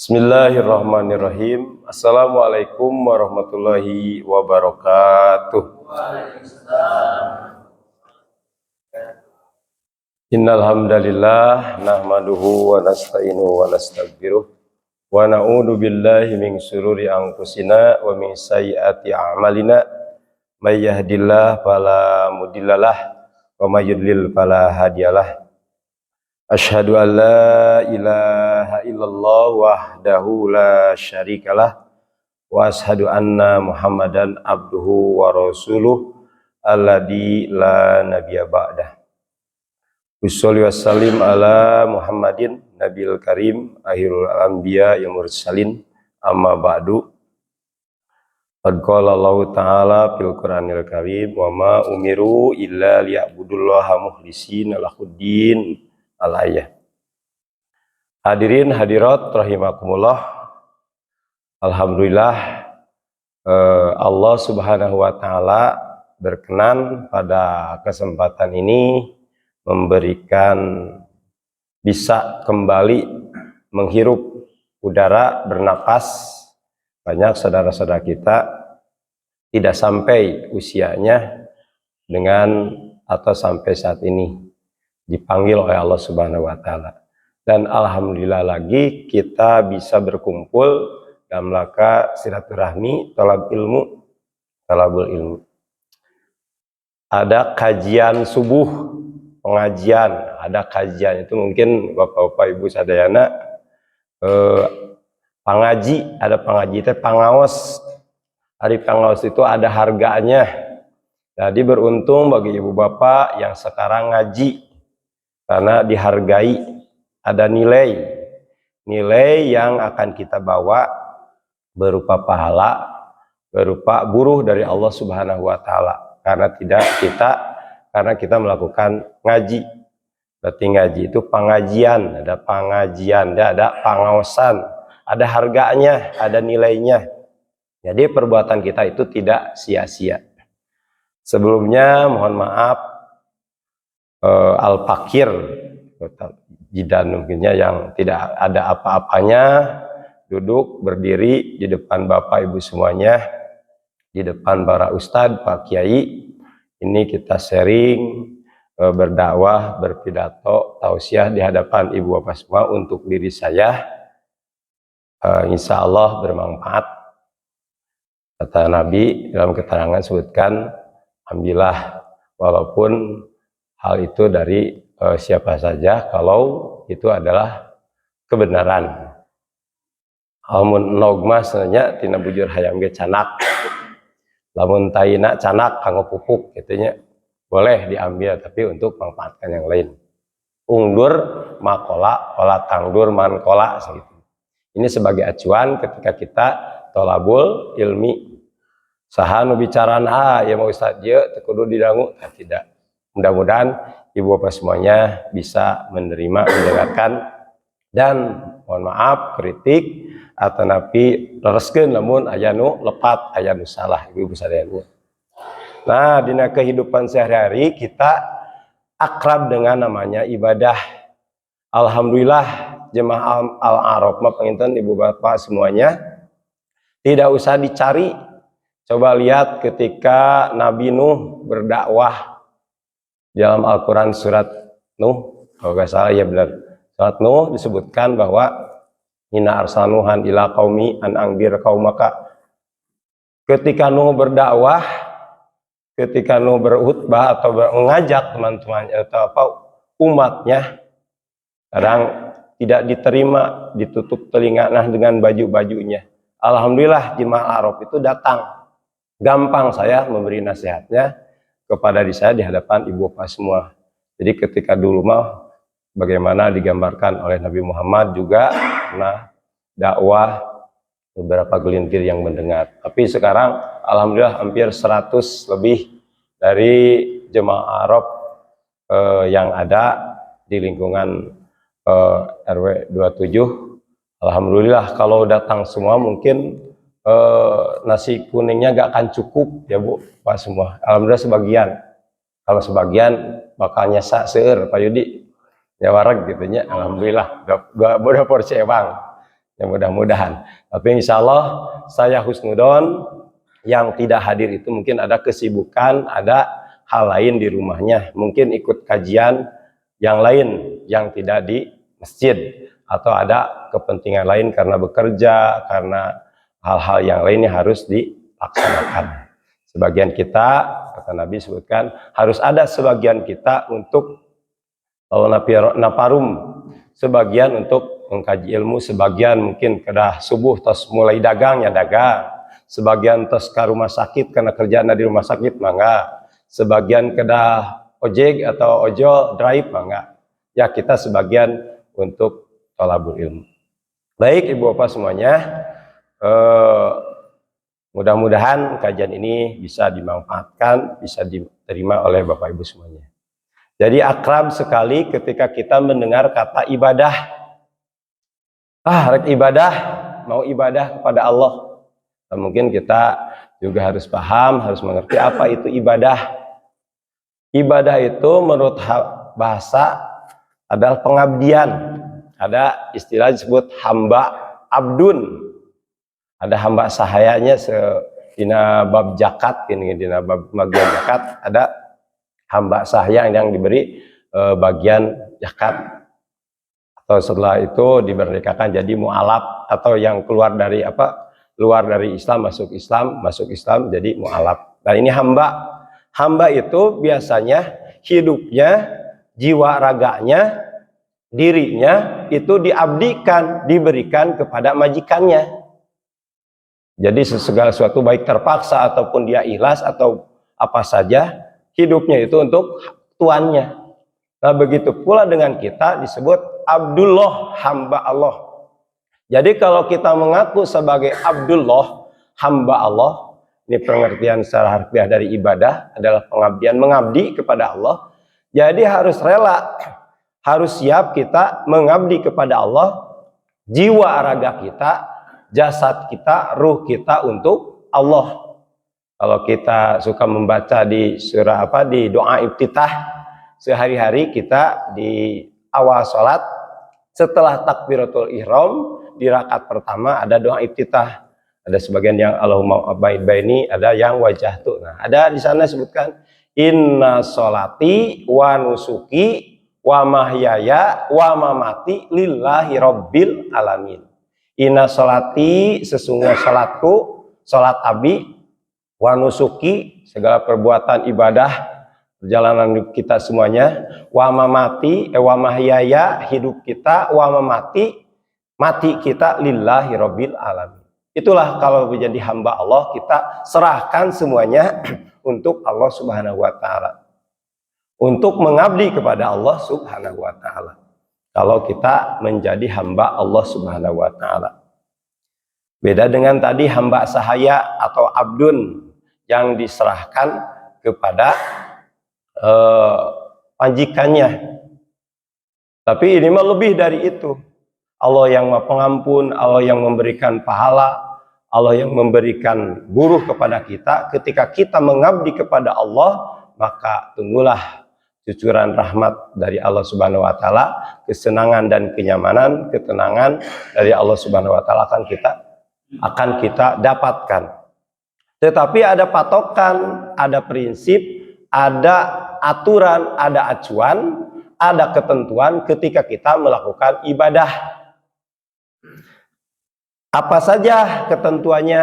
Bismillahirrahmanirrahim. Assalamualaikum warahmatullahi wabarakatuh. Innal hamdalillah nahmaduhu wa nasta'inuhu wa nastaghfiruh wa na'udzu billahi min syururi anfusina wa min sayyiati a'malina. May yahdihillahu fala mudhillalah wa may yudlil fala hadiyalah. Asyhadu an la ilaha illallah wahdahu la syarikalah wa asyhadu anna Muhammadan abduhu wa rasuluh alladzi la nabiyya ba'dah. Usholli wassalim ala Muhammadin nabil karim akhirul anbiya ya mursalin amma ba'du. Qad qala Allah ta'ala fil Qur'anil karim wa ma umiru illa liya'budullaha mukhlishina lahuddin al-ayah. Hadirin hadirat rahimakumullah. Alhamdulillah Allah Subhanahu wa taala berkenan pada kesempatan ini memberikan bisa kembali menghirup udara, bernapas. Banyak saudara-saudara kita tidak sampai usianya dengan atau sampai saat ini dipanggil oleh Allah Subhanahu wa taala. Dan alhamdulillah lagi kita bisa berkumpul dalam rangka silaturahmi, talabul ilmu. Ada kajian subuh, pengajian, ada kajian itu mungkin Bapak-bapak Ibu sadayana pangaji, ada pangaji itu pangaos. Hari pangaos itu ada harganya. Jadi beruntung bagi ibu bapak yang sekarang ngaji karena dihargai, ada nilai yang akan kita bawa berupa pahala, berupa buruh dari Allah Subhanahu wa taala karena kita melakukan ngaji. Berarti ngaji itu pengajian, ada pengajian, ada pengaosan, ada harganya, ada nilainya. Jadi perbuatan kita itu tidak sia-sia. Sebelumnya mohon maaf al-fakir jidan mungkinnya yang tidak ada apa-apanya, duduk berdiri di depan Bapak Ibu semuanya, di depan para ustadz, Pak Kiai. Ini kita sharing, berdakwah, berpidato, tausiah di hadapan Ibu Bapak semua untuk diri saya. Insya Allah bermanfaat. Kata Nabi dalam keterangan sebutkan, alhamdulillah walaupun hal itu dari siapa saja kalau itu adalah kebenaran. Amun nogma sebenarnya tina bujur hayam ge canak. Lamun taina canak kanggo pupuk gitunya. Boleh diambil tapi untuk manfaatkan yang lain. Ungdur makola, kola tangdur man kola segitu. Ini sebagai acuan ketika kita tolabul ilmi. Saha nu bicaraan ya mau ustaz je teu kudu didangu, tidak. Mudah-mudahan ibu bapak semuanya bisa menerima, mendengarkan, dan mohon maaf kritik atau napi lereskeun lamun aya nu lepat, aya nu salah ibu-ibu sadayana. Nah, di kehidupan sehari-hari kita akrab dengan namanya ibadah. Alhamdulillah jemaah Al-Araf mah panginten ibu bapak semuanya tidak usah dicari. Coba lihat ketika Nabi Nuh berdakwah dalam Al-Quran surat Nuh, kalau nggak salah ya benar, surat Nuh disebutkan bahwa inna arsaluhan ila qaumi an angdir qaumaka. Ketika Nuh berdakwah, ketika Nuh berkhutbah atau mengajak teman-temannya atau umatnya, kadang tidak diterima, ditutup telinga dengan baju-bajunya. Alhamdulillah jemaah Araf itu datang. Gampang saya memberi nasihatnya kepada diri saya di hadapan ibu bapak semua. Jadi ketika dulu mah bagaimana digambarkan oleh Nabi Muhammad juga pernah dakwah beberapa gelintir yang mendengar. Tapi sekarang alhamdulillah hampir 100 lebih dari jemaah Araf yang ada di lingkungan RW 27. Alhamdulillah kalau datang semua mungkin nasi kuningnya gak akan cukup ya Bu Pak semua. Alhamdulillah sebagian. Kalau sebagian bakal nyesa seueur Pak Yudi. Ya wareg gitu nya. Alhamdulillah dua porsi bang. Ya mudah-mudahan. Tapi insya Allah saya husnudon, yang tidak hadir itu mungkin ada kesibukan, ada hal lain di rumahnya, mungkin ikut kajian yang lain yang tidak di masjid, atau ada kepentingan lain karena bekerja, karena hal-hal yang lainnya harus dilaksanakan. Sebagian kita, kata Nabi sebutkan, harus ada sebagian kita untuk naparum, sebagian untuk mengkaji ilmu, sebagian mungkin kedah subuh tos mulai dagangnya dagang, sebagian tos ke rumah sakit karena kerjaan di rumah sakit mangga, sebagian kedah ojek atau ojol drive mangga. Ya kita sebagian untuk thalabul ilmu. Baik Ibu Bapak semuanya, mudah-mudahan kajian ini bisa dimanfaatkan, bisa diterima oleh Bapak Ibu semuanya. Jadi akrab sekali ketika kita mendengar kata ibadah. Rek ibadah, mau ibadah kepada Allah. Nah, mungkin kita juga harus paham, harus mengerti apa itu ibadah. Ibadah itu menurut bahasa adalah pengabdian. Ada istilah disebut hamba abdun. Ada hamba sahayanya dina bab zakat, dina bab bagian zakat ada hamba sahaya yang diberi bagian zakat. Atau setelah itu dimerdekakan jadi mu'alaf, atau yang keluar dari Islam masuk Islam jadi mu'alaf. Nah ini hamba itu biasanya hidupnya, jiwa raganya, dirinya itu diabdikan, diberikan kepada majikannya. Jadi segala sesuatu baik terpaksa ataupun dia ikhlas atau apa saja, hidupnya itu untuk tuannya. Nah begitu pula dengan kita disebut Abdullah, hamba Allah. Jadi kalau kita mengaku sebagai Abdullah, hamba Allah, ini pengertian secara harfiah dari ibadah adalah pengabdian, mengabdi kepada Allah. Jadi harus rela, harus siap kita mengabdi kepada Allah, jiwa raga kita, jasad kita, ruh kita untuk Allah. Kalau kita suka membaca di surah di doa iftitah, sehari-hari kita di awal sholat, setelah takbiratul ihram di rakaat pertama ada doa iftitah. Ada sebagian yang Allahumma abaid baini, ada yang wajah tuh. Nah, ada di sana sebutkan inna sholati wa nusuki wa mahyaya wa mamati lillahi rabbil alamin. Inna sholati, sesungguhnya salatku, salat abi, wa nusuki, segala perbuatan ibadah perjalanan kita semuanya, wa mamati, wa mahyaya, hidup kita, wa mamati, mati kita, lillahi rabbil alamin. Itulah kalau menjadi hamba Allah, kita serahkan semuanya untuk Allah Subhanahu wa taala. Untuk mengabdi kepada Allah Subhanahu wa taala. Kalau kita menjadi hamba Allah Subhanahu wa taala. Beda dengan tadi hamba sahaya atau abdun yang diserahkan kepada majikannya. Tapi ini mah lebih dari itu. Allah yang Maha Pengampun, Allah yang memberikan pahala, Allah yang memberikan buruh kepada kita. Ketika kita mengabdi kepada Allah, maka tunggulah cucuran rahmat dari Allah Subhanahu wa taala, kesenangan dan kenyamanan, ketenangan dari Allah Subhanahu wa taala akan kita dapatkan. Tetapi ada patokan, ada prinsip, ada aturan, ada acuan, ada ketentuan ketika kita melakukan ibadah. Apa saja ketentuannya?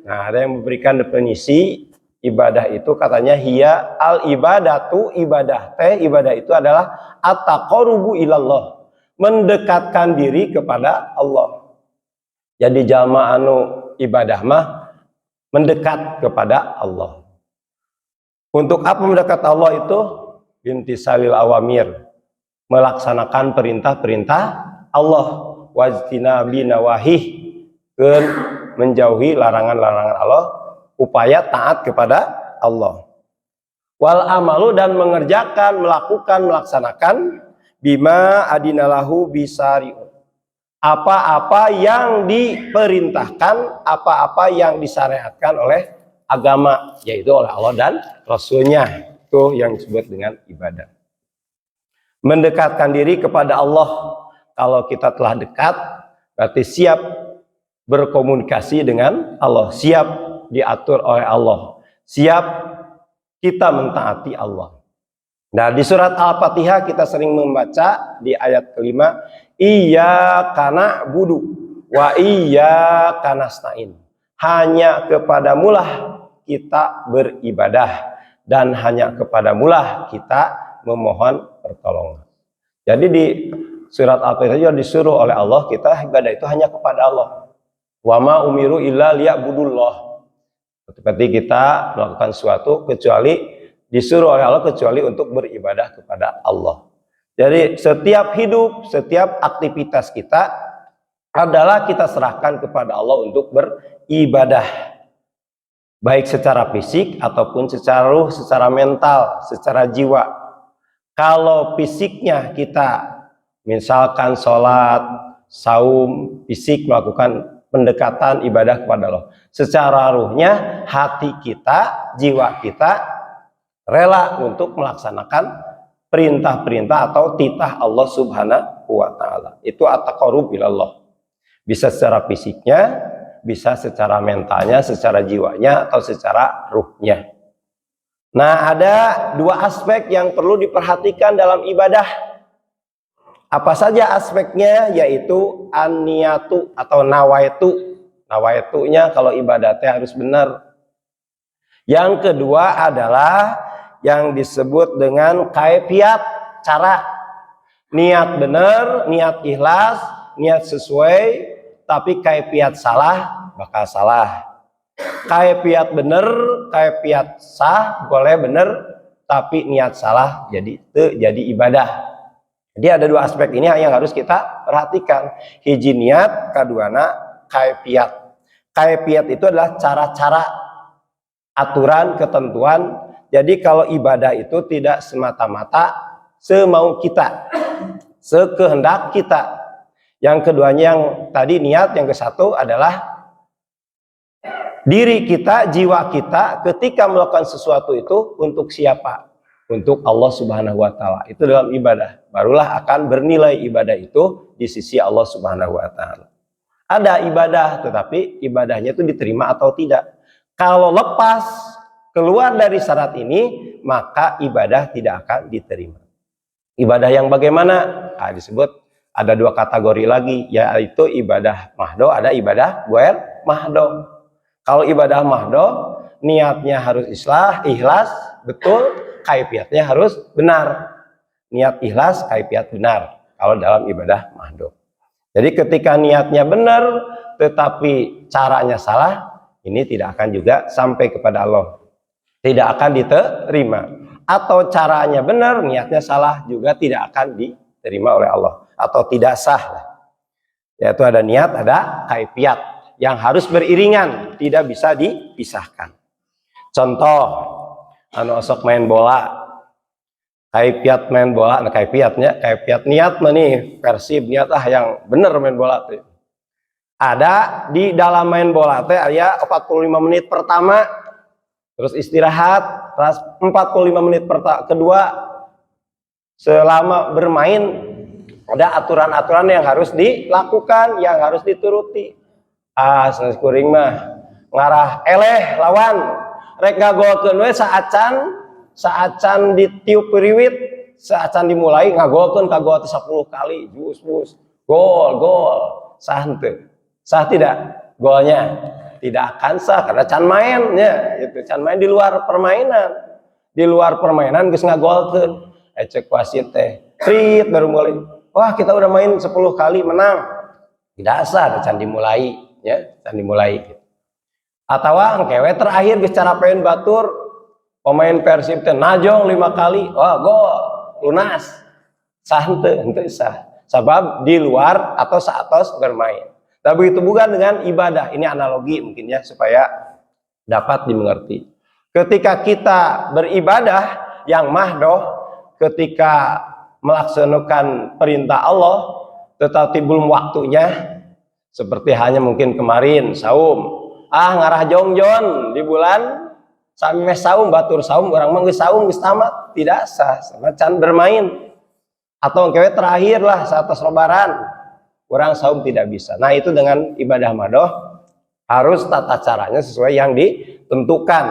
Nah, ada yang memberikan definisi ibadah itu, katanya hiya al ibadatu, ibadah itu adalah at-taqarrubu ilallah, mendekatkan diri kepada Allah. Jadi jalma anu ibadah mah mendekat kepada Allah. Untuk apa mendekat Allah itu? Intisalil awamir, melaksanakan perintah-perintah Allah, wajtinabi nawahih, menjauhi larangan-larangan Allah, upaya taat kepada Allah. Wal amalu, dan mengerjakan, melaksanakan bima adinalahu bisari'un, apa-apa yang diperintahkan, apa-apa yang disyariatkan oleh agama, yaitu oleh Allah dan Rasulnya. Itu yang disebut dengan ibadah. Mendekatkan diri kepada Allah. Kalau kita telah dekat, berarti siap berkomunikasi dengan Allah, siap diatur oleh Allah, siap kita mentaati Allah. Nah, di surat Al-Fatihah kita sering membaca di ayat kelima, iyyaka na'budu wa iyyaka nasta'in. Hanya kepadamulah kita beribadah dan hanya kepadamulah kita memohon pertolongan. Jadi di surat Al-Fatihah juga disuruh oleh Allah kita ibadah itu hanya kepada Allah. Wa ma umiru illa liya'budullah. Seperti kita melakukan sesuatu kecuali disuruh oleh Allah kecuali untuk beribadah kepada Allah. Jadi setiap hidup, setiap aktivitas kita adalah kita serahkan kepada Allah untuk beribadah. Baik secara fisik ataupun secara ruh, secara mental, secara jiwa. Kalau fisiknya kita misalkan sholat, saum, fisik melakukan pendekatan ibadah kepada Allah. Secara ruhnya hati kita, jiwa kita rela untuk melaksanakan perintah-perintah atau titah Allah Subhanahu wa Ta'ala. Itu at-taqarrub ilallah. Bisa secara fisiknya, bisa secara mentalnya, secara jiwanya, atau secara ruhnya. Nah, ada dua aspek yang perlu diperhatikan dalam ibadah. Apa saja aspeknya? Yaitu an-niyatu atau nawaitu. Nawaitunya kalau ibadatnya harus benar. Yang kedua adalah yang disebut dengan kaifiat, cara. Niat benar, niat ikhlas, niat sesuai, tapi kaifiat salah, bakal salah. Kaifiat benar, kaifiat sah, boleh benar, tapi niat salah jadi ibadah. Jadi ada dua aspek ini yang harus kita perhatikan. Hiji niat, kaduana kaifiat. Kaifiat itu adalah cara-cara, aturan, ketentuan. Jadi kalau ibadah itu tidak semata-mata semau kita, sekehendak kita. Yang keduanya yang tadi niat, yang ke satu adalah diri kita, jiwa kita ketika melakukan sesuatu itu untuk siapa? Untuk Allah Subhanahu wa Ta'ala. Itu dalam ibadah. Barulah akan bernilai ibadah itu di sisi Allah Subhanahu wa Ta'ala. Ada ibadah, tetapi ibadahnya itu diterima atau tidak. Kalau lepas keluar dari syarat ini, maka ibadah tidak akan diterima. Ibadah yang bagaimana? Nah, disebut ada dua kategori lagi, yaitu ibadah mahdo, ada ibadah ghair mahdo. Kalau ibadah mahdo, niatnya harus ikhlas, betul, kaifiatnya harus benar. Niat ikhlas, kaifiat benar. Kalau dalam ibadah mahdo. Jadi ketika niatnya benar, tetapi caranya salah, ini tidak akan juga sampai kepada Allah. Tidak akan diterima. Atau caranya benar, niatnya salah, juga tidak akan diterima oleh Allah. Atau tidak sah. Yaitu ada niat, ada kaifiat. Yang harus beriringan, tidak bisa dipisahkan. Contoh, osok main bola. Kaifiat main bola, nah kaifiat niat nih, Persib niat yang benar main bola tuh. Ada di dalam main bola teh ya 45 menit pertama, terus istirahat, terus 45 menit kedua. Selama bermain ada aturan-aturan yang harus dilakukan, yang harus dituruti. Kuring mah ngarah eleh lawan rek ngagolkeun we saacan ditiup periwit, saacan dimulai ngagolkeun ka gol 10 kali, bus gol sah henteu. Sah tidak golnya? Tidak akan sah karena can mainnya, itu can main di luar permainan. Di luar permainan geus ngagolkeun. Cek wasit teh, prit baru mulai. Wah, kita udah main 10 kali menang. Tidak sah, can dimulai, ya, can dimulai. Atawa engkewe terakhir geus cara pengen batur, pemain Persib teh najong 5 kali, wah gol, lunas. Sah henteu sah. Sebab di luar atau saatos bermain. Tapi begitu bukan dengan ibadah. Ini analogi mungkin ya supaya dapat dimengerti. Ketika kita beribadah yang mahdoh, ketika melaksanakan perintah Allah, tetapi belum waktunya, seperti hanya mungkin kemarin saum, ngarah jongjon di bulan sami saum, batur saum, orang mah geus saum geus tamat, tidak sah, sama can bermain. Atau kewe terakhir lah saat lebaran. orang saum tidak bisa. Nah itu dengan ibadah madoh harus tata caranya sesuai yang ditentukan,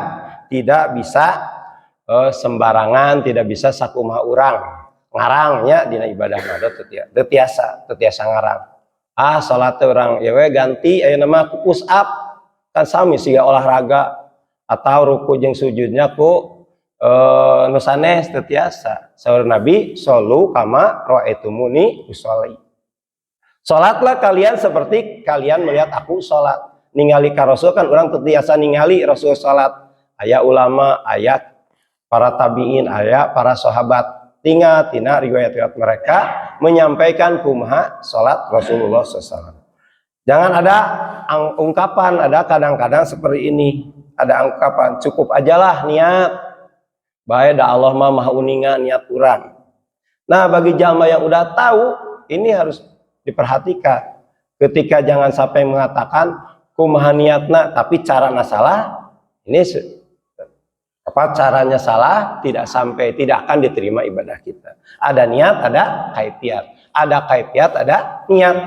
tidak bisa sembarangan, tidak bisa sakumaha orang ngarangnya dina ibadah madoh tetiasa ngarang. Salat orang ya we ganti aya nama ku push up kan sami siga olahraga atau ruku jeung sujudnya ku nu sanes tetiasa. Saur Nabi sallu kama ra'aitumuni usolli. Salatlah kalian seperti kalian melihat aku salat. Ningali ka Rasul kan orang tetiasa ningali Rasul salat. Aya ulama, aya para tabiin, aya para sahabat. Tinggal tina riwayat-riwayat mereka menyampaikan kumaha salat Rasulullah SAW. Jangan ada ungkapan, ada kadang-kadang seperti ini. Ada ungkapan, cukup ajalah niat. Bae da Allah mah maha uningan niat urang. Nah, bagi jamaah yang udah tahu, ini harus diperhatikan. Ketika jangan sampai mengatakan kumaha niatna tapi caranya salah, ini caranya salah, tidak akan diterima ibadah kita. Ada niat, ada kaifiat. Ada kaifiat, ada niat.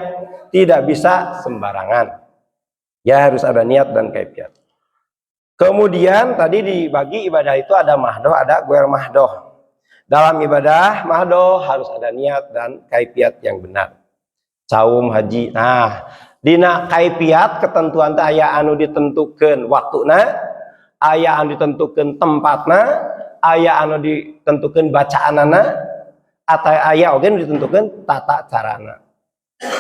Tidak bisa sembarangan. Ya harus ada niat dan kaifiat. Kemudian tadi dibagi ibadah itu ada mahdoh, ada guer mahdoh. Dalam ibadah mahdoh harus ada niat dan kaifiat yang benar. Saum, haji. Nah, dina kaifiat ketentuan teh aya anu ditentukeun waktuna, aya anu ditentukeun tempatna, aya anu ditentukeun bacaanana, atau aya oge ditentukeun tata carana.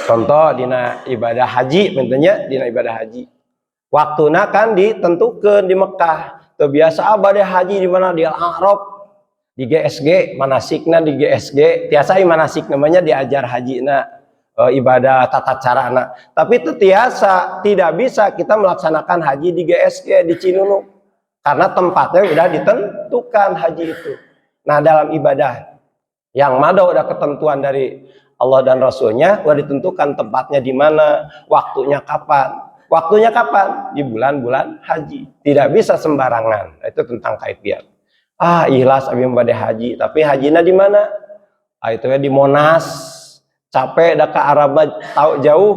Contoh dina ibadah haji, mentennya dina ibadah haji. Waktuna kan ditentukeun di Mekah. Teu biasa bade haji di mana di Al-A'raf, di GSG, manasikna di GSG. Tiasa manasik namanya diajar hajina, ibadah tata carana. Tapi itu tiasa tidak bisa kita melaksanakan haji di GSG di Cinunuk karena tempatnya udah ditentukan haji itu. Nah, dalam ibadah yang madoh udah ketentuan dari Allah dan Rasulnya, udah ditentukan tempatnya di mana, waktunya kapan. Waktunya kapan? Di bulan-bulan haji. Tidak bisa sembarangan. Itu tentang kaifiat. Ikhlas abi bade haji, tapi hajinya di mana? Itu ya di Monas. Capek dah ke Arab tahu jauh.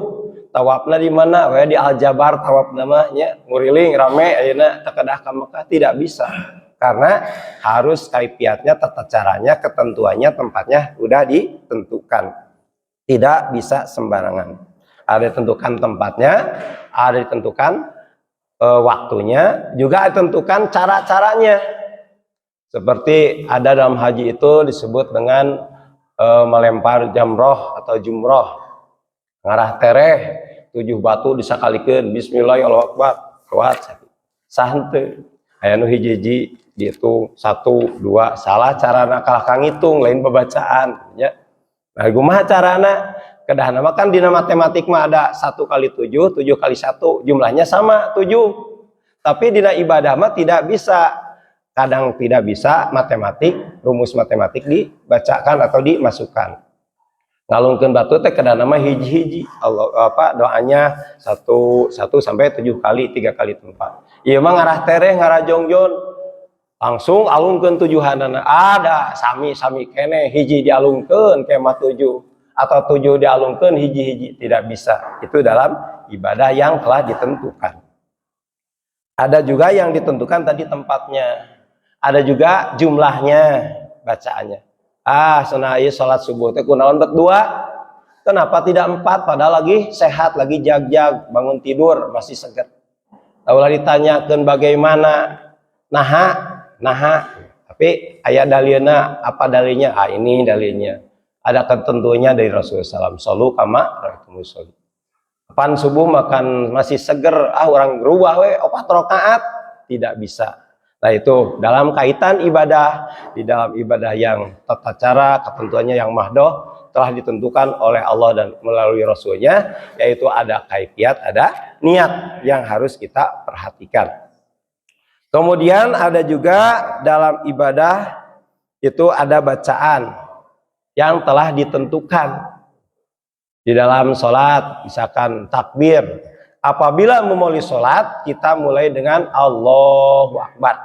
Tawafna di mana? Di Al-Jabar tawaf namanya. Nguriling rame ayeuna takedah ka Mekah, tidak bisa. Karena harus kaifiatnya, tata caranya, ketentuannya, tempatnya udah ditentukan. Tidak bisa sembarangan. Ada ditentukan tempatnya, ada ditentukan waktunya, juga ditentukan cara-caranya. Seperti ada dalam haji itu disebut dengan melempar jamroh atau jumroh. Ngarah tereh 7 batu disakalikeun bismillah Allahu akbar. Kuat santai. Aya nu hiji-hiji dihitung 1 2 salah carana kalah ngitung lain pembacaan nya. Nah, kumaha carana? Kedah nama kan dina matematik mah ada 1 kali 7, 7 kali 1, jumlahnya sama 7. Tapi dina ibadah mah tidak bisa. Kadang tidak bisa matematik, rumus matematik dibacakan atau dimasukkan. Ngalungkeun batu teh kedah nama hiji-hiji. Allah doanya 1 sampai 7 kali, 3 kali tempat. Ieu mah ngarah tereh, ngarah jongjon. Langsung alungkeun tujuhanana. Ada sami-sami kene hiji dialungkeun kemah 7. Atau 7 dialungkeun hiji-hiji, tidak bisa. Itu dalam ibadah yang telah ditentukan. Ada juga yang ditentukan tadi tempatnya. Ada juga jumlahnya, bacaannya. Sunah ieu salat subuh teh kunaon bet 2? Kenapa tidak 4? Padahal lagi sehat, lagi jag-jag, bangun tidur masih seger. Taulah ditanyakeun bagaimana? Naha. Tapi aya dalilna, apa dalilnya? Ini dalilnya. Ada ketentuannya dari Rasulullah SAW. Sallu kama ra'aitumuni usolli. Kapan subuh makan masih seger, orang berubah 4 rakaat, tidak bisa. Nah itu dalam kaitan ibadah, di dalam ibadah yang tata cara, ketentuannya yang mahdoh telah ditentukan oleh Allah dan melalui Rasulnya, yaitu ada kaifiat, ada niat yang harus kita perhatikan. Kemudian ada juga dalam ibadah itu ada bacaan yang telah ditentukan. Di dalam sholat, misalkan takbir. Apabila memulai sholat, kita mulai dengan Allahu Akbar.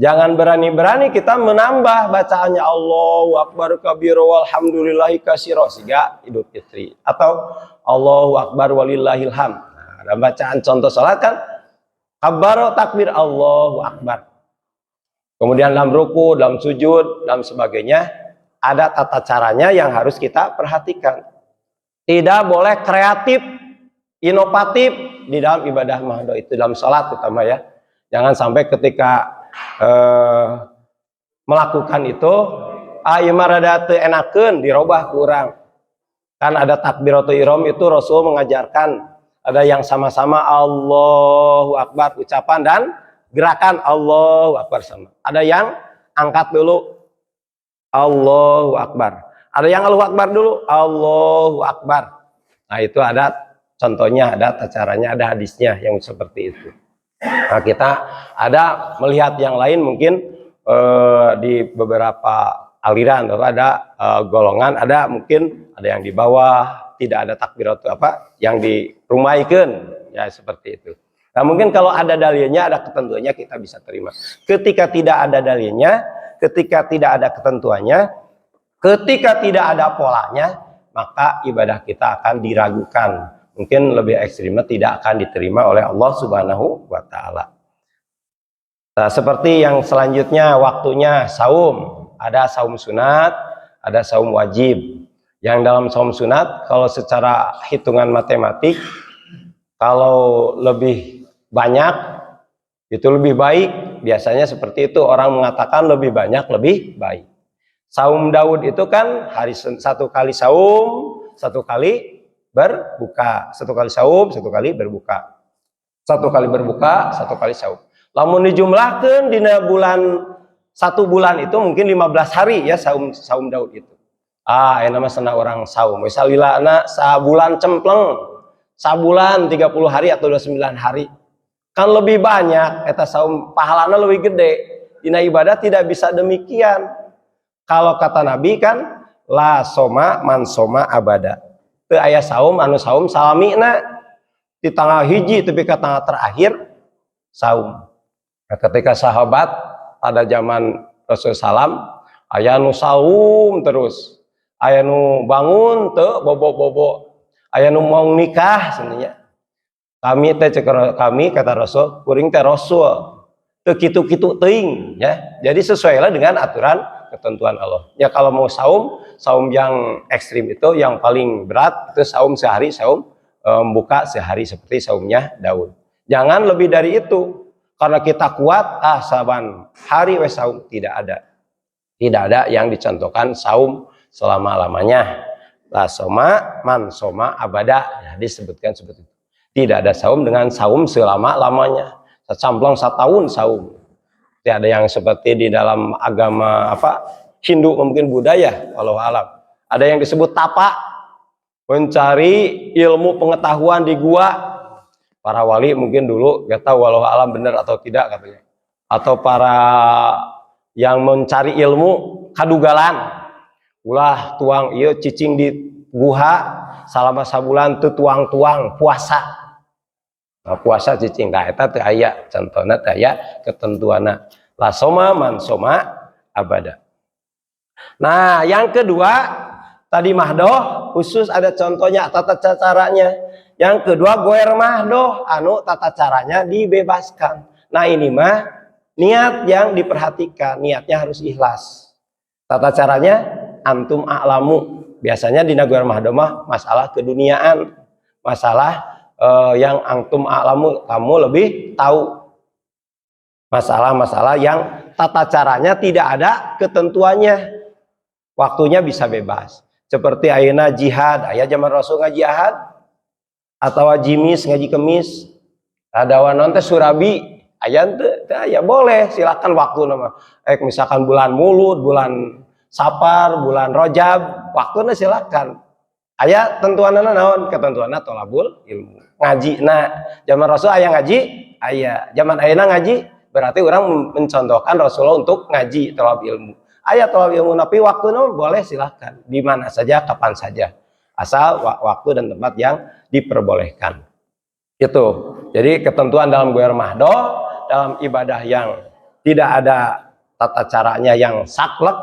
Jangan berani-berani kita menambah bacaannya Allahu Akbar kabira walhamdulillahi katsira siga Idul Fitri atau Allahu Akbar walillahil hamd. Nah, ada bacaan contoh salat kan kabbaro takbir Allahu Akbar. Kemudian dalam ruku, dalam sujud, dan sebagainya ada tata caranya yang harus kita perhatikan. Tidak boleh kreatif, inovatif di dalam ibadah mahdoh itu dalam salat terutama ya. Jangan sampai ketika melakukan itu ieu mah rada teu enakeun dirobah kurang. Kan ada takbiratul ihram itu Rasul mengajarkan ada yang sama-sama Allahu Akbar ucapan dan gerakan Allahu Akbar sama. Ada yang angkat dulu Allahu Akbar. Ada yang Allahu Akbar dulu Allahu Akbar. Nah itu ada contohnya, ada caranya, ada hadisnya yang seperti itu. Nah kita ada melihat yang lain mungkin di beberapa aliran atau ada golongan, ada mungkin ada yang di bawah tidak ada takbirat apa yang dirumaikan ya seperti itu. Nah mungkin kalau ada dalilnya, ada ketentuannya kita bisa terima. Ketika tidak ada dalilnya, ketika tidak ada ketentuannya, ketika tidak ada polanya, maka ibadah kita akan diragukan. Mungkin lebih ekstrimnya tidak akan diterima oleh Allah Subhanahu wa Ta'ala. Nah, seperti yang selanjutnya waktunya saum, ada saum sunat, ada saum wajib. Yang dalam saum sunat kalau secara hitungan matematik kalau lebih banyak itu lebih baik. Biasanya seperti itu, orang mengatakan lebih banyak lebih baik. Saum Daud itu kan hari satu kali saum, satu kali berbuka, satu kali saum, satu kali berbuka, satu kali berbuka, satu kali saum. Lamun dijumlahkan di bulan satu bulan itu mungkin 15 hari ya saum Daud itu. Yang nama sana orang saum. Misalnya sabulan cempleng, sabulan 30 hari atau 29 hari. Kan lebih banyak, eta saum pahalana lebih gede. Dina ibadah tidak bisa demikian. Kalau kata Nabi kan la soma man soma abada. Teu aya saum anu saum salamina di tanggal hiji tapi ke tanggal terakhir saum. Nah, ketika sahabat pada zaman Rasul salam aya nu saum terus, aya nu bangun teu bobo-bobo, aya nu mau nikah sebenarnya. Kami kata Rasul, kuring teh Rasul teu kitu-kitu teuing ya. Jadi sesuailah dengan aturan ketentuan Allah. Ya kalau mau saum yang ekstrim itu yang paling berat itu saum sehari, saum buka sehari seperti saumnya Daud. Jangan lebih dari itu. Karena kita kuat, saban hari we saum, tidak ada. Tidak ada yang dicontohkan saum selama-lamanya. La soma man soma abada. Ya, disebutkan seperti itu. Tidak ada saum dengan saum selama-lamanya. Secamplong setahun saum. Tidak ada yang seperti di dalam agama Hindu mungkin budaya, walau alam. Ada yang disebut tapa, mencari ilmu pengetahuan di gua. Para wali mungkin dulu gak tahu walau alam benar atau tidak katanya. Atau para yang mencari ilmu kadugalan. Ulah tuang ieu cicing di guha selama sabulan teu tuang-tuang puasa. Nah, puasa cicing ka eta teu aya contohna teu aya ketentuanna. La soma man soma abada. Nah, yang kedua tadi mahdoh khusus ada contohnya tata caranya. Yang kedua goer mahdoh anu tata caranya dibebaskan. Nah, ini mah niat yang diperhatikan, niatnya harus ikhlas. Tata caranya antum a'lamu. Biasanya di goer mahdoh mah masalah keduniaan, masalah yang antum a'lamu, kamu lebih tahu. Masalah-masalah yang tata caranya tidak ada ketentuannya. Waktunya bisa bebas. Seperti ayeuna jihad, aya zaman Rasul ngajihad atau jimis ngaji kemis. Ada wanon teh surabi, aya teu ya boleh silakan waktu nama. Misalkan bulan Mulud, bulan Safar, bulan Rajab, waktuna silakan. Aya tentuanana naon? Ketentuanna tolabul ilmu. Ngaji. Nah, zaman Rasul aya ngaji, aya. Zaman ayeuna ngaji berarti orang mencontohkan Rasulullah untuk ngaji tolab ilmu. Aya tolab ilmu tapi waktunya boleh silahkan di mana saja kapan saja asal waktu dan tempat yang diperbolehkan. Itu. Jadi ketentuan dalam goer mahdoh dalam ibadah yang tidak ada tata caranya yang saklek,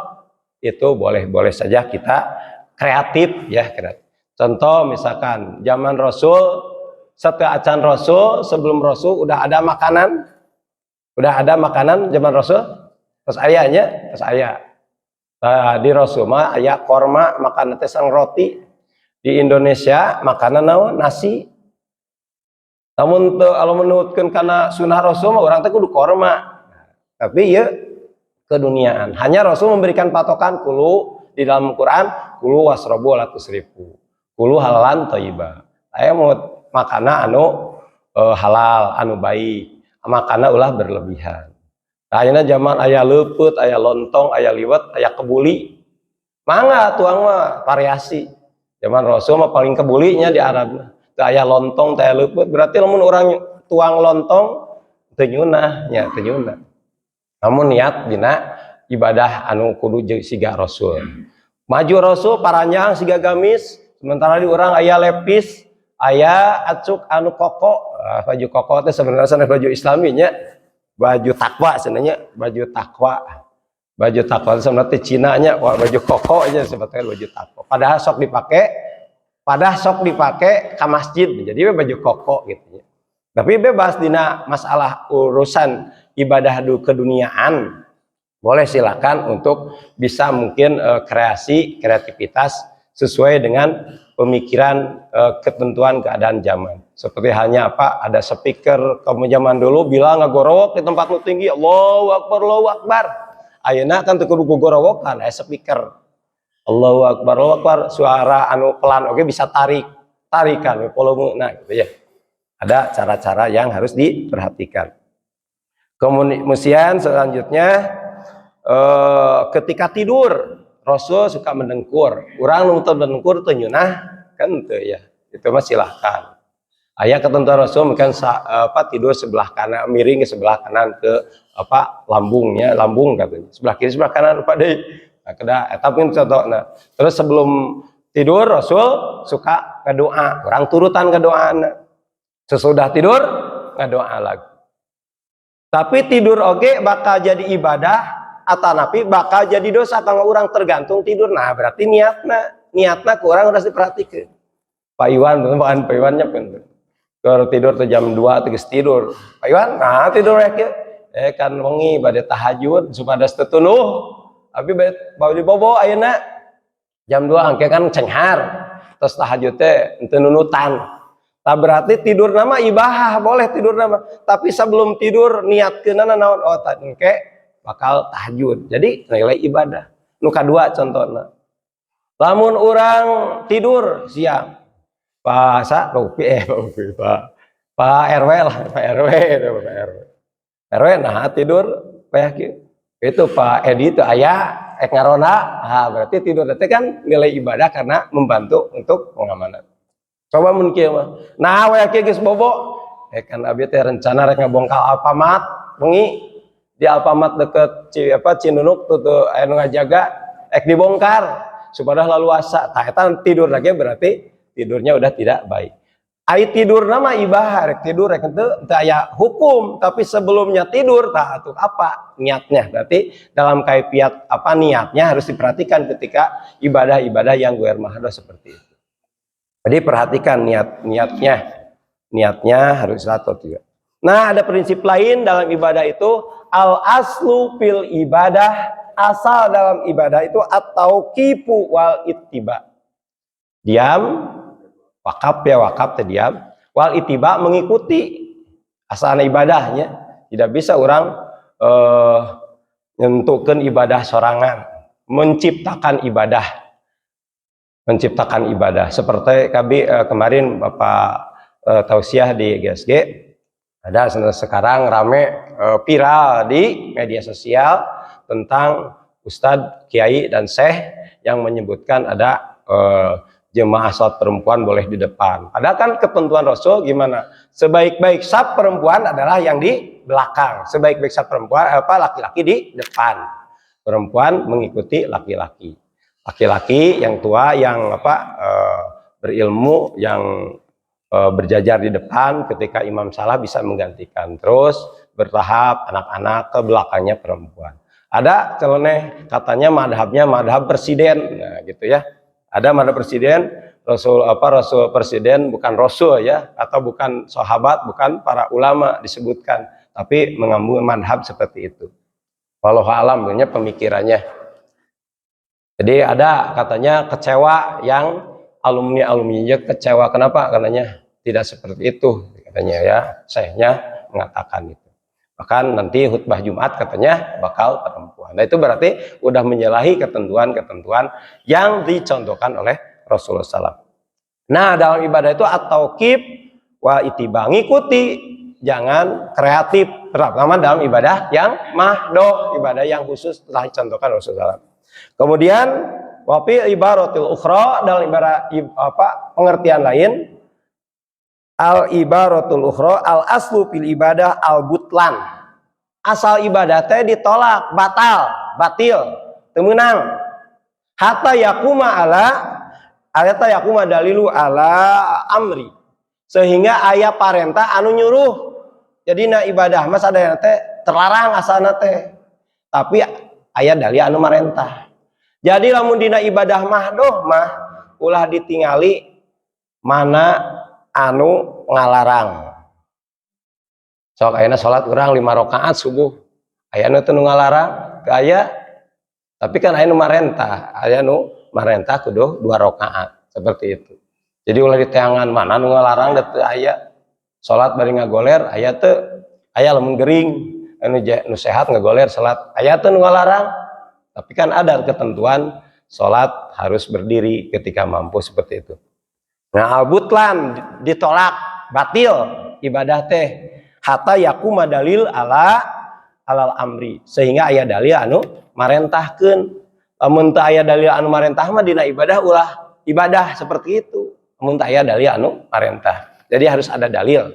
itu boleh saja kita kreatif ya, kreatif. Contoh misalkan zaman Rasul, setelah acan Rasul, sebelum Rasul udah ada makanan zaman Rasul, terus ayahnya, terus ayah di Rasul mah ayah korma, makan teh sang roti. Di Indonesia makanan naon nasi. Namun kalau menurutkan karena sunnah Rasul mah orang teh kudu korma. Tapi ya keduniaan. Hanya Rasul memberikan patokan kulu di dalam Quran, kulu wasrobu la tusrifu. Kulu halalan thayyibah. Saya mau makana anu halal, anu baik. Makana ulah berlebihan. Ayeuna zaman aya leupeut, aya lontong, aya liwet, aya kebuli. Mangga tuang mah variasi. Zaman Rasul mah paling kebulinya di Arab. Teu aya lontong, teu aya leupeut, berarti lamun urang tuang lontong teu nyunah, nya teu nyunah. Namun niat dina ibadah anu kudu siga Rasul. Maju Rasul paranjang siga gamis, sementara di urang aya lepis, aya acuk anu koko. Baju koko teh sebenarnya sana baju islaminya, baju takwa sebenarnya, baju takwa. Baju takwa sebenarnya Cina nya, baju koko aja sebetulnya baju takwa. Padahal sok dipake ke masjid, jadi baju koko gitu ya. Tapi bebas dina masalah urusan ibadah keduniaan, boleh silakan untuk bisa mungkin kreativitas sesuai dengan pemikiran ketentuan keadaan zaman. Seperti halnya apa? Ada speaker kamu zaman dulu bilang ngagorowok di tempat nu tinggi, Allahu Akbar, Allahu Akbar. Ayeuna kan teu kudu gogorowokan, aya speaker. Allahu Akbar, Allahu Akbar, suara anu pelan oke bisa tarikan volumena gitu ya. Ada cara-cara yang harus diperhatikan. Kemudian selanjutnya ketika tidur Rasul suka mendengkur. Urang nu teu mendengkur teu nyunah kan teu ya. Itu mah silahkan. Aya ketentuan Rasul mungkin tidur sebelah kanan, miring ke sebelah kanan ke lambungnya, lambung katanya. Sebelah kiri sebelah kanan lupa deh. Nah, tapi contohnya. Terus sebelum tidur Rasul suka ngedoa. Orang turutan ngedoana. Sesudah tidur ngedoa lagi. Tapi tidur oge bakal jadi ibadah atau napi bakal jadi dosa kalau orang tergantung tidur. Nah, berarti niatna ke orang harus diperhatikan. Pak Iwan, bukan Pak Iwannya pun. Kalau tidur tuh jam 2 tegas tidur. Pak Iwan, nah tidur ya. Kan wengi bade tahajud supados tetunuh. Tapi bade bobo ayeuna jam 2 angke kan cenghar. Terus tahajud teh henteu nunutan. Tak berarti tidur nama ibahah, boleh tidur nama. Tapi sebelum tidur niatkeunana naon? Oh, engke bakal tahajud. Jadi nilai ibadah. Nu kadua contohna. Lamun orang tidur siang. Pak RW lah, Pak RW. Nah tidur itu Pak Edi itu ayah ngarona, berarti tidur itu kan nilai ibadah karena membantu untuk pengamanan. Coba mungkin mah, nah geus bobo, kan abi teh rencana rek ngabongkal Alfamart, bengi di Alfamart deket Cinunuk tuh anu ngajaga, dibongkar, supaya laluasa. Tah eta tidur lagi berarti tidurnya udah tidak baik. Ai tidur nama ibahah, rek tidur rek teu aya hukum, tapi sebelumnya tidur tah atuh apa niatnya. Berarti dalam kaifiat apa niatnya harus diperhatikan ketika ibadah-ibadah yang ghair mahdoh seperti itu. Jadi perhatikan niatnya harus satu juga. Nah, ada prinsip lain dalam ibadah itu, al aslu fil ibadah, asal dalam ibadah itu at-tauqifu wal ittiba. Diam, wakaf diam, wal ittiba mengikuti asal ibadahnya. Tidak bisa orang nentukeun ibadah sorangan, menciptakan ibadah seperti kemarin Bapak tausiah di GSG ada sekarang rame viral di media sosial tentang Ustadz, Kiai dan Syekh yang menyebutkan ada jemaah salat perempuan boleh di depan. Padahal kan ketentuan Rasul gimana? Sebaik-baik saf perempuan adalah yang di belakang. Sebaik-baik saf perempuan laki-laki di depan. Perempuan mengikuti laki-laki. Laki-laki yang tua yang berilmu yang berjajar di depan ketika imam salah bisa menggantikan. Terus bertahap, anak-anak ke belakangnya perempuan. Ada celeneh katanya madhabnya madhab presiden, nah gitu ya. Ada madhab presiden, rasul presiden bukan rasul ya, atau bukan sahabat, bukan para ulama disebutkan, tapi mengambil madhab seperti itu. Wallahu alam pemikirannya. Jadi ada katanya kecewa yang alumni-alumninya kecewa, kenapa? Katanya tidak seperti itu katanya ya, syekhnya mengatakan itu. Bahkan nanti khutbah Jumat katanya bakal perempuan. Nah itu berarti udah menyalahi ketentuan-ketentuan yang dicontohkan oleh Rasulullah SAW. Nah dalam ibadah itu at-tauqif wa itiba, ngikuti, jangan kreatif, terutama dalam ibadah yang mahdoh, ibadah yang khusus telah dicontohkan Rasulullah SAW. Kemudian wafi ibaratul ukhra, dalam ibadah pengertian lain, al ibaratul ukhra al aslu fil ibadah al butlan, asal ibadah teh ditolak, batil, temenang. Hatta yakuma dalilu ala amri, sehingga aya parentah anu nyuruh. Jadi na ibadah mas ada teh terlarang asana teh, tapi aya dalil anu marentah. Jadi lamun dina ibadah mahdoh mah ulah ditingali mana anu ngalarang. Sok ayeuna salat urang 5 rakaat subuh, aya anu teu ngalarang, aya. Tapi kan aya nu marentah, aya nu marentah kudu 2 rakaat, seperti itu. Jadi ulah diteangan mana nu ngalarang teu aya. Salat bari ngagoler aya teu? Aya lamun gering, anu sehat ngagoler salat, aya teu nu ngalarang. Tapi kan ada ketentuan salat harus berdiri ketika mampu, seperti itu. Nah, al-butlan ditolak, batil ibadah teh hatta yakuma dalil alal amri, sehingga aya dalil anu marentahkeun. Lamun teu aya dalil anu marentah mah dina ibadah ulah ibadah seperti itu. Lamun teu aya dalil anu marentah. Jadi harus ada dalil.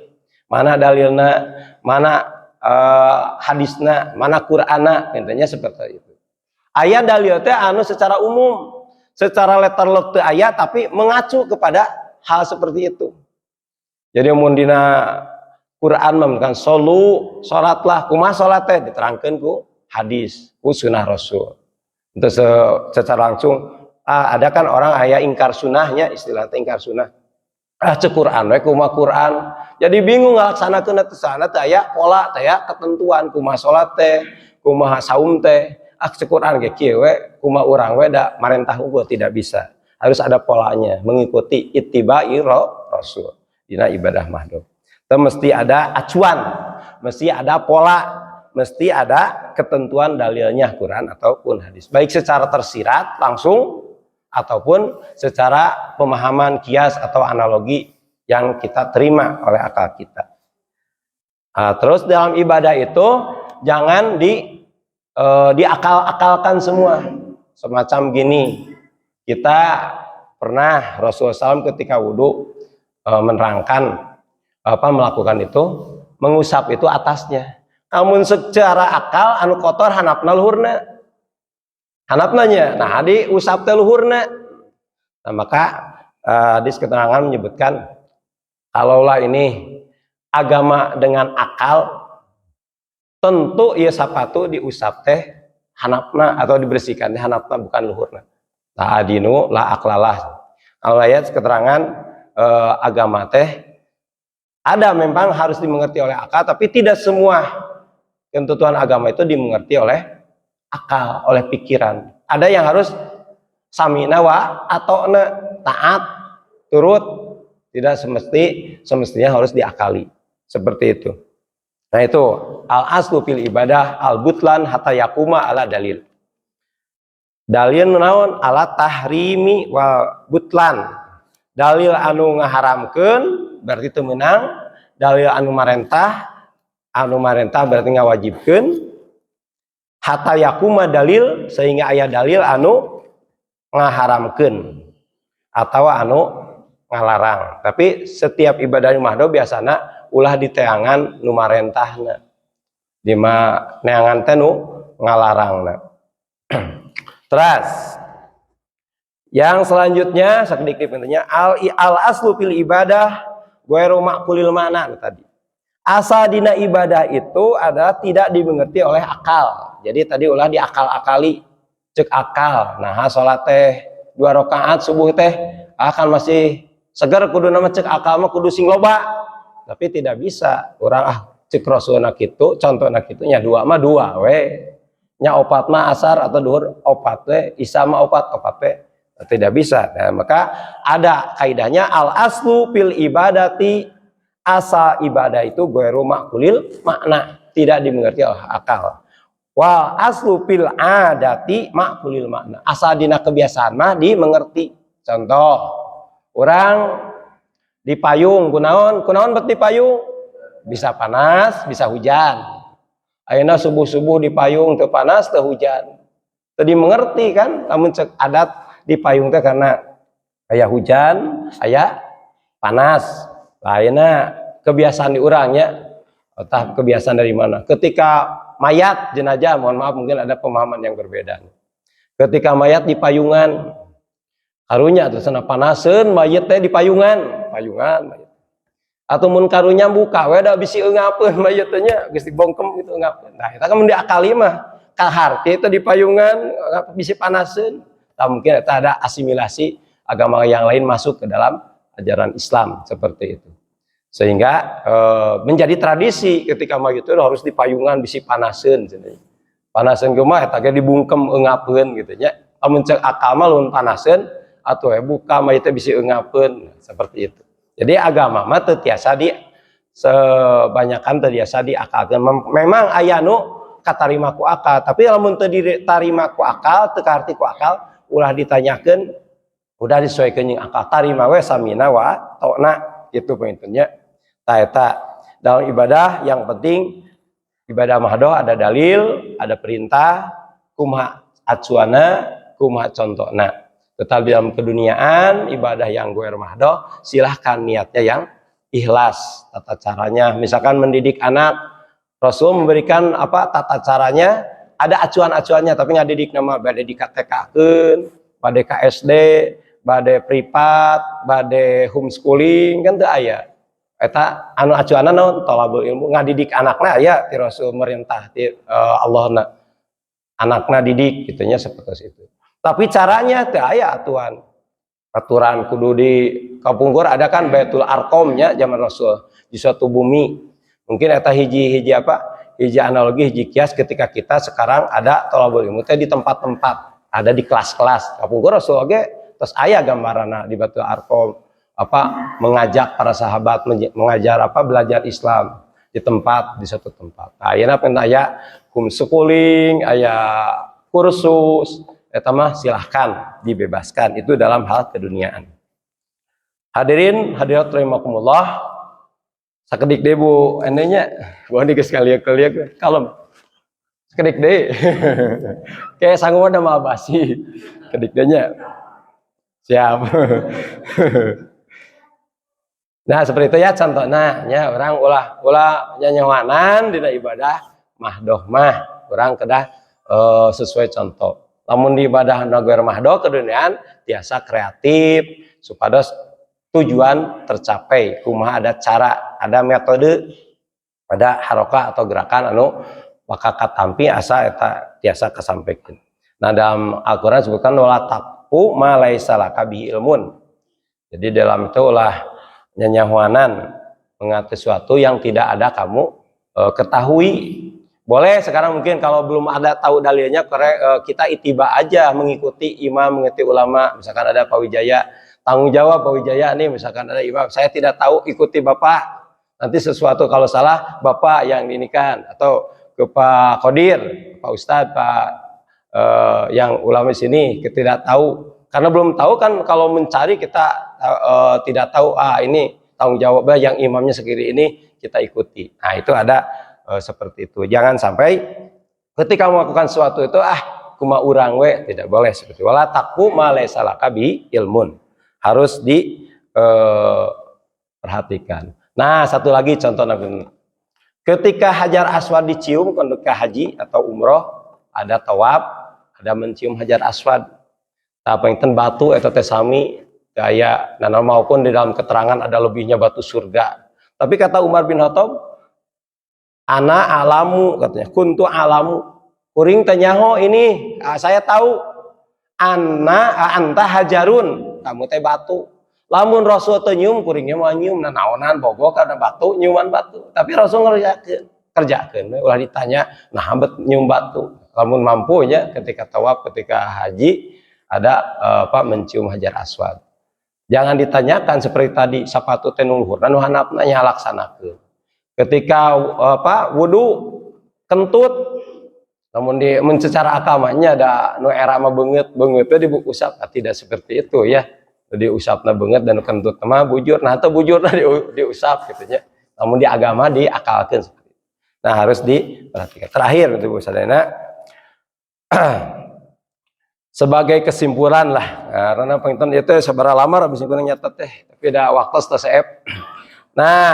Mana dalilna, mana hadisna, mana Qur'ana, intinya seperti itu. Aya dalil teh anu secara umum, secara letterlock teu aya, tapi mengacu kepada hal seperti itu. Jadi mun dina Quran memang solu salatlah, kumaha salat teh diterangkeun ku hadis, ku sunnah Rasul. Untuk secara langsung ada kan orang aya ingkar sunnahnya, istilahnya ingkar sunnah. Cek Quran we kumaha Quran. Jadi bingung ngalaksanakeun teh sana teh aya pola, teh aya ketentuan kumaha salat teh, kumaha saum teh. Cek Quran ge kieu we, kumaha urang we da marentah unggul, tidak bisa. Harus ada polanya, mengikuti ittibai Rasul dina ibadah mahdoh. Itu mesti ada acuan, mesti ada pola, mesti ada ketentuan dalilnya Quran ataupun hadis. Baik secara tersirat langsung ataupun secara pemahaman kias atau analogi yang kita terima oleh akal kita. Nah, terus dalam ibadah itu jangan diakal-akalkan semua. Semacam gini, kita pernah Rasulullah SAW ketika wudhu menerangkan melakukan itu, mengusap itu atasnya. Namun secara akal anu kotor hanapna luhurna, hanapnanya, nah diusap teh luhurna. Nah maka hadis keterangan menyebutkan kalaulah ini agama dengan akal, tentu ieu sapatu diusap teh hanapna atau dibersihkan teh hanapna, bukan luhurna. La adinu la aklalah. Kalau ayat keterangan agama teh ada memang harus dimengerti oleh akal, tapi tidak semua ketentuan agama itu dimengerti oleh akal, oleh pikiran. Ada yang harus samina wa ata'na, taat, turut, tidak semestinya harus diakali. Seperti itu. Nah itu al aslu fil ibadah al butlan hatta yakuma ala dalil. Dalil naon ala tahrimi wal butlan. Dalil anu ngaharamkeun berarti teu meunang, dalil anu marentah berarti ngawajibkeun. Hatta yakuma dalil, sehingga aya dalil anu ngaharamkeun atau anu ngalarang. Tapi setiap ibadah mahdoh biasana ulah diteangan nu marentahna, dima neangan teh nu ngalarangna. Terus yang selanjutnya sedikit pentingnya al aslu fil ibadah ghairu maqulil makna tadi. Asa dina ibadah itu adalah tidak dimengerti oleh akal. Jadi tadi ulah diakal-akali, cek akal. Nah, salat teh 2 rakaat subuh teh akan masih segar kudu nama cek akal mah kudu sing loba. Tapi tidak bisa. Urang cek rasulna kitu, contohna kitu nya 2 mah 2 we. Nya 4 mah asar atau duhur 4 we, isya mah 4 we. Tidak bisa. Nah, maka ada kaidahnya al aslu fil ibadati, asal ibadah itu ghairu ma'qulil makna, tidak dimengerti oleh akal. Wal aslu fil adati ma'qulil makna, asal dina kebiasaan mah dimengerti. Contoh, orang di payung, kunaon bet di payung, bisa panas bisa hujan. Ayeuna subuh-subuh di payung teu panas teu hujan, teu dimengerti kan. Namun cek adat di payung teh karena aya hujan aya panas. Ayeuna kebiasaan di urangnya, entah kebiasaan dari mana. Ketika mayat jenazah, mohon maaf mungkin ada pemahaman yang berbeda. Ketika mayat di payungan, karunya tuh sana panaseun mayat teh di payungan mayat. Atau mun karunya buka we da bisi eungapeun mayat teh nya geus dibongkem gitu eungapeun. Nah, eta kan mun diakali mah kahar itu di payungan bisi panaseun. Nah, mungkin eta ada asimilasi agama yang lain masuk ke dalam ajaran Islam seperti itu. Sehingga menjadi tradisi ketika mayit itu harus di payungan bisi panaseun cenah. Panaseun kumaha eta ge dibungkem eungapeun gitu nya. Amun cek akal mah lamun panaseun atuh buka mayit teh bisi eungapeun seperti itu. Jadi agama mah teu tiasa di sebanyakan teu tiasa diakalkeun. Memang aya nu katarima ku akal, tapi lamun teu ditarima ku akal, teu karti ku akal, ulah ditanyakeun udah disesuaikan yang akal, tarima we samina wa ta'na, itu poinnya. Tah eta dalam ibadah yang penting ibadah mahdoh ada dalil, ada perintah, kumaha acuana, kumaha contohna. Tetapi dalam keduniaan ibadah yang ghair mahdoh silahkan niatnya yang ikhlas. Tata caranya misalkan mendidik anak, Rasul memberikan apa tata caranya, ada acuan-acuannya, tapi ngadidik nama bade dikatek-kakeun, bade ka SD, bade privat, bade homeschooling kan teu aya. Eta anu acuanna naon? Thalabul ilmu, ngadidik anakna aya ti Rasul merintah ti Allahna anakna didik gitunya seperti itu. Tapi caranya teu aya aturan kudu di kapungkur ada kan Baitul Arqam nya zaman Rasul di suatu bumi. Mungkin eta hiji analogi, hiji kias ketika kita sekarang ada thalabul ilmu teh di tempat-tempat, ada di kelas-kelas. Kapungkur Rasul oge terus aya gambaranna di Baitul Arqam mengajak para sahabat mengajar belajar Islam di suatu tempat. Nah, ayeuna pun aya homeschooling, aya kursus, eta mah silahkan dibebaskan, itu dalam hal keduniaan. Hadirin hadirat rahimakumullah, sakedik deui Bu endenya, Bu andi geus kaliak-kaliak kalem. Sakedik deui. Kayak sanggup ada mah basi. Kedik deui nya. Siap. Nah, seperti itu ya contohnya, ya orang ulah nyanyawanan dina ibadah mahdoh mah orang kedah sesuai contoh. Lamun di ibadah nagwer mahdoh keduniaan biasa kreatif supados tujuan tercapai. Kumaha ada cara, ada metode, ada harokah atau gerakan anu maka tampi asa eta tiasa kasampaikan. Nah, dalam Al-Qur'an disebutkan wala taqfu ma laisa laka bihi ilmun. Jadi dalam itu ulah nyanyahuanan mengatur sesuatu yang tidak ada kamu ketahui. Boleh sekarang mungkin kalau belum ada tahu dalilnya, kita itiba aja mengikuti imam, mengikuti ulama. Misalkan ada Pak Wijaya, tanggung jawab Pak Wijaya nih, misalkan ada imam, saya tidak tahu, ikuti Bapak. Nanti sesuatu kalau salah Bapak yang diinikan, atau ke Pak Kodir, Pak Ustadz, Pak yang ulama sini tidak tahu. Karena belum tahu kan, kalau mencari kita tidak tahu, ini tanggung jawabnya yang imamnya segini ini kita ikuti. Nah, itu ada seperti itu. Jangan sampai ketika melakukan sesuatu itu kuma urang we, tidak boleh seperti wala taqfu ma laysa laka bi ilmun. Harus perhatikan. Nah, satu lagi contoh Nabi. Ketika Hajar Aswad dicium ketika haji atau umroh, ada tawaf, ada mencium Hajar Aswad. Apa yang batu eta teh sami gaya, nah maupun di dalam keterangan ada lebihnya batu surga. Tapi kata Umar bin Khattab, Ana alamu katanya, kuntu alamu. Kuring tanyaho ini, saya tahu. Anta hajarun, kamu teh batu. Lamun Rasul teh nyium, kuringnya mau nyium, nah naonan bogo karena batu, nyuman batu. Tapi Rasul kerjakeun, ulah ditanya, nah bet nyium batu. Lamun mampunya ketika tawaf, ketika haji, ada mencium hajar aswad. Jangan ditanyakan seperti tadi, sapatu teh nu luhur, nu handapna nya laksanakeun. Ketika wudu kentut, namun secara agamanya ada nu era mah beungeut teh diusap, tidak seperti itu ya. Diusapna beungeut dan kentut mah bujur, nah teu bujurna diusap gitu nya. Namun di agama diakalkeun seperti itu. Nah, harus diperhatikan. Terakhir untuk sadayana sebagai kesimpulan lah, karena penonton itu seberapa lama habis kurang nyatet teh, tapi ada waktu setelah CF. Nah,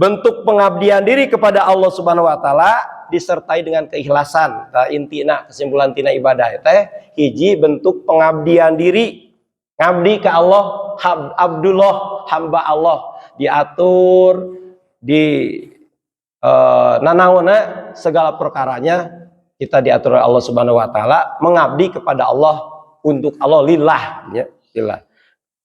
bentuk pengabdian diri kepada Allah Subhanahu wa taala disertai dengan keikhlasan. Nah, intina kesimpulan tina ibadah teh hiji bentuk pengabdian diri. Ngabdi ke Allah, Abdullah, hamba Allah, diatur di nanaona segala perkaranya kita diatur oleh Allah Subhanahu wa taala, mengabdi kepada Allah untuk Allah, lillah ya, lillah.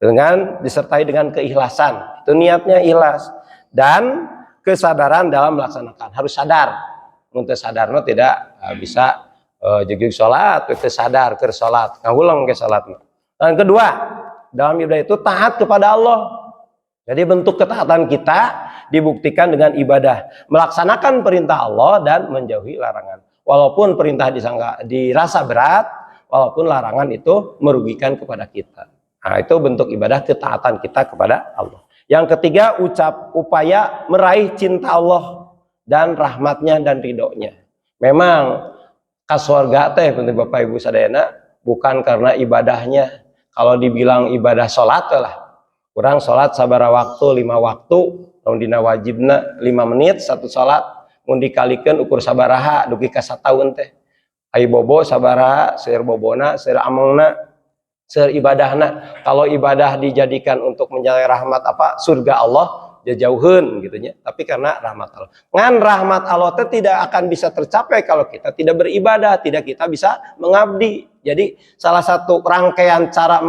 Dengan disertai dengan keikhlasan. Itu niatnya ikhlas dan kesadaran dalam melaksanakan. Harus sadar. Untuk sadar tidak bisa jegeg salat, itu sadar ke salat, ngulang ke salat. Dan kedua, dalam ibadah itu taat kepada Allah. Jadi bentuk ketaatan kita dibuktikan dengan ibadah, melaksanakan perintah Allah dan menjauhi larangan. Walaupun perintah dirasa berat, walaupun larangan itu merugikan kepada kita. Nah, itu bentuk ibadah ketaatan kita kepada Allah. Yang ketiga, upaya meraih cinta Allah dan rahmatnya dan ridhonya. Memang kasurga teh Bapak Ibu sadayana bukan karena ibadahnya. Kalau dibilang ibadah sholat lah, kurang sholat sabara waktu 5 waktu, namun dina wajibna 5 menit satu sholat, mun dikalikan ukur sabaraha dugi ka sataun teh. Ai bobo sabaraha, seueur bobona, seueur amangna, seueur ibadahna. Kalau ibadah dijadikan untuk mencari rahmat surga Allah, jauheun gitu nya. Tapi karena rahmat Allah. Ngan rahmat Allah itu tidak akan bisa tercapai kalau kita tidak beribadah, tidak kita bisa mengabdi. Jadi salah satu rangkaian cara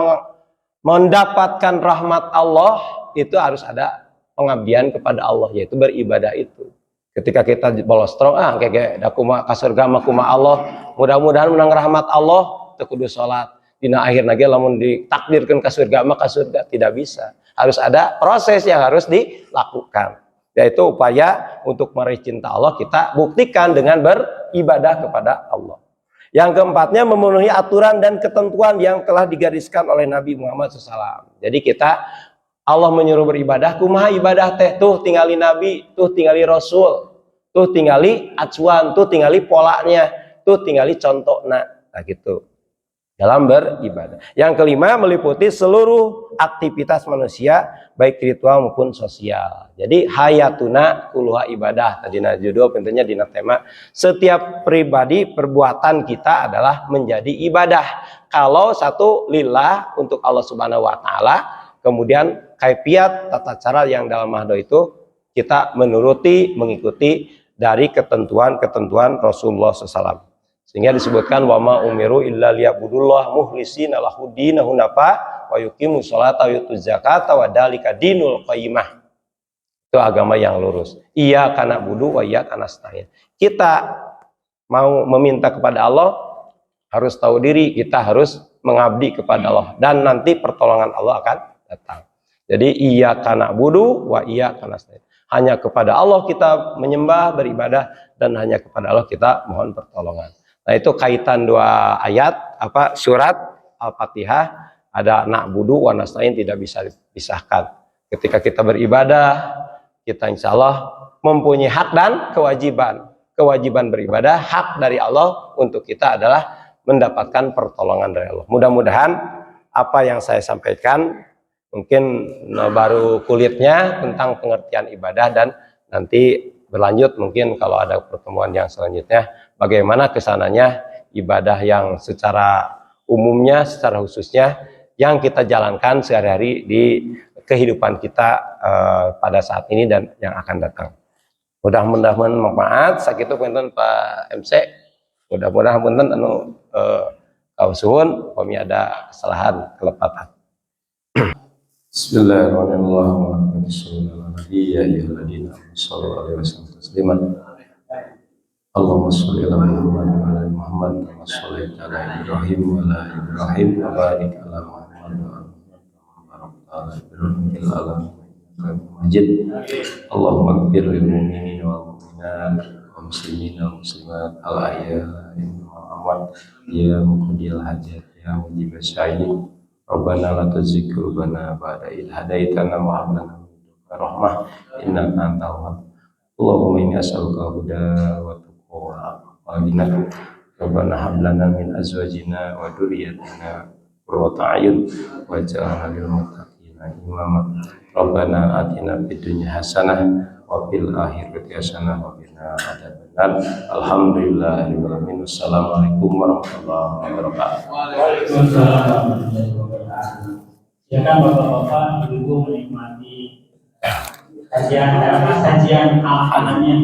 mendapatkan rahmat Allah itu harus ada pengabdian kepada Allah, yaitu beribadah itu. Ketika kita bolostrong kayak dakuma ka surga mah kumaha Allah, mudah-mudahan menang rahmat Allah teu kudu salat. Dina akhir lagi lamun ditakdirkan ke surga maka surga, tidak bisa. Harus ada proses yang harus dilakukan. Yaitu upaya untuk meraih cinta Allah kita buktikan dengan beribadah kepada Allah. Yang keempatnya memenuhi aturan dan ketentuan yang telah digariskan oleh Nabi Muhammad SAW. Jadi Allah menyuruh beribadah, kumaha ibadah teh, tuh tinggali Nabi, tuh tinggali Rasul, tuh tinggali acuan, tuh tinggali polanya, tuh tinggali contohnya. Nah gitu. Dalam beribadah. Yang kelima, meliputi seluruh aktivitas manusia, baik ritual maupun sosial. Jadi hayatuna kuluha ibadah. Tadina judul pentingnya dina tema. Setiap pribadi perbuatan kita adalah menjadi ibadah. Kalau satu lillah untuk Allah Subhanahu wa taala, kemudian kaifiat tata cara yang dalam mahdo itu kita mengikuti dari ketentuan Rasulullah SAW. Sehingga disebutkan wama umiru illa liya'budullah mukhlisina lahuddin hunafa wa yuqimus sholata wa yutuz zakata wa dzalika dinul qayyimah. Itu agama yang lurus. Iyyaka na'budu wa iyyaka nasta'in. Kita mau meminta kepada Allah, harus tahu diri, kita harus mengabdi kepada Allah dan nanti pertolongan Allah akan datang. Jadi iyyaka na'budu wa iyyaka nasta'in. Hanya kepada Allah kita menyembah, beribadah, dan hanya kepada Allah kita mohon pertolongan. Nah, itu kaitan dua ayat surat Al-Fatihah, ada na'budu wa nasta'in, tidak bisa dipisahkan. Ketika kita beribadah, kita insya Allah mempunyai hak dan kewajiban. Kewajiban beribadah, hak dari Allah untuk kita adalah mendapatkan pertolongan dari Allah. Mudah-mudahan apa yang saya sampaikan mungkin baru kulitnya tentang pengertian ibadah, dan nanti berlanjut mungkin kalau ada pertemuan yang selanjutnya bagaimana kesananya ibadah yang secara umumnya, secara khususnya yang kita jalankan sehari-hari di kehidupan kita pada saat ini dan yang akan datang. Mudah-mudahan manfaat sakitu punten Pak MC. Mudah-mudahan punten anu kausuhun upami ada kesalahan kelepatan. Bismillahirrahmanirrahim. Allahumma sholli ala Muhammad wa ala ali Muhammad kama shallaita ala Ibrahim wa ala ali Ibrahim wa barik ala Muhammad wa ala ali Ibrahim Majid. Allahumma ighfir lil mu'minin wal mu'minat wal muslimin wal muslimat al ahya'i Muhammad ya muqdil hajat ya mujib syahid. Rabbana la tuzigh qulubana ba'da idh hadaitana wa hab lana min ladunka rahmah innaka antal wahhab. Allahumma inni as'aluka huda wa tuqa wa ghina. Rabbana hab lana min azwajina wa dhurriyyatina qurrata a'yun waj'alna lil muttaqina imama. Rabbana atina fid dunya hasanah wa fil akhirati hasanah wa qina adzabannar. Alhamdulillahirabbil alamin. Assalamualaikum warahmatullahi wabarakatuh. Waalaikumsalam warahmatullahi wabarakatuh. Silakan bapak-bapak, ibu-ibu menikmati kajian apa namanya